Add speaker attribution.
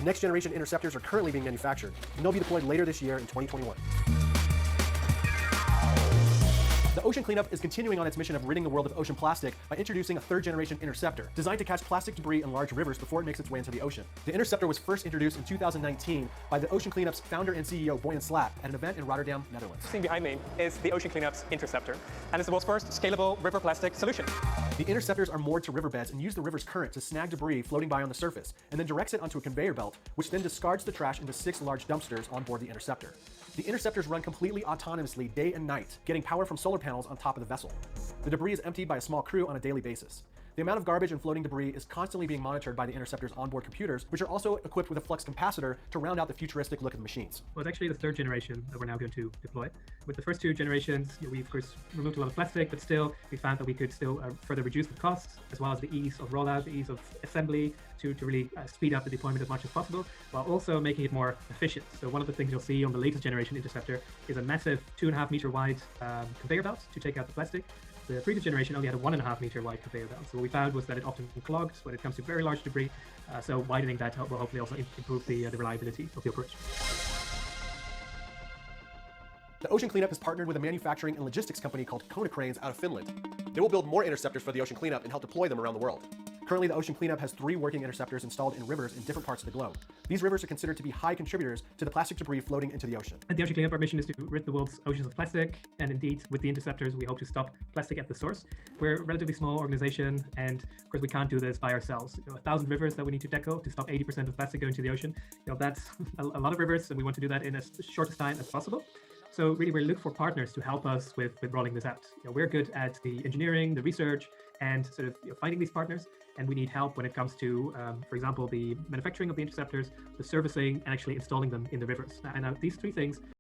Speaker 1: next generation interceptors are currently being manufactured, and they'll be deployed later this year in 2021. The ocean cleanup is continuing on its mission of ridding the world of ocean plastic by introducing a third-generation interceptor designed to catch plastic debris in large rivers before it makes its way into the ocean. The interceptor was first introduced in 2019 by the Ocean Cleanup's founder and CEO Boyan Slat at an event in Rotterdam, Netherlands.
Speaker 2: The thing behind me is the Ocean Cleanup's interceptor, and it's the world's first scalable river plastic solution.
Speaker 1: The interceptors are moored to riverbeds and use the river's current to snag debris floating by on the surface, and then directs it onto a conveyor belt, which then discards the trash into 6 large dumpsters on board the interceptor. The interceptors run completely autonomously day and night, getting power from solar panels on top of the vessel. The debris is emptied by a small crew on a daily basis. The amount of garbage and floating debris is constantly being monitored by the interceptor's onboard computers, which are also equipped with a flux capacitor to round out the futuristic look of the machines.
Speaker 3: Well, it's actually the third generation that we're now going to deploy. With the first 2 generations, we of course removed a lot of plastic, but still we found that we could still further reduce the costs, as well as the ease of rollout, the ease of assembly, to really speed up the deployment as much as possible, while also making it more efficient. So one of the things you'll see on the latest generation interceptor is a massive 2.5 meter wide conveyor belt to take out the plastic. The previous generation only had a 1.5 meter wide conveyor belt. So what we found was that it often clogged when it comes to very large debris. So widening that will hopefully also improve the reliability of the approach.
Speaker 1: The Ocean Cleanup has partnered with a manufacturing and logistics company called Konecranes out of Finland. They will build more interceptors for the Ocean Cleanup and help deploy them around the world. Currently, the Ocean Cleanup has 3 working interceptors installed in rivers in different parts of the globe. These rivers are considered to be high contributors to the plastic debris floating into the ocean.
Speaker 3: At the Ocean Cleanup, our mission is to rid the world's oceans of plastic, and indeed, with the interceptors, we hope to stop plastic at the source. We're a relatively small organization, and of course, we can't do this by ourselves. 1,000 rivers that we need to tackle to stop 80% of plastic going to the ocean. That's a lot of rivers, and we want to do that in as shortest time as possible. So really, we look for partners to help us with rolling this out. We're good at the engineering, the research, and sort of finding these partners. And we need help when it comes to, for example, the manufacturing of the interceptors, the servicing, and actually installing them in the rivers. And these 3 things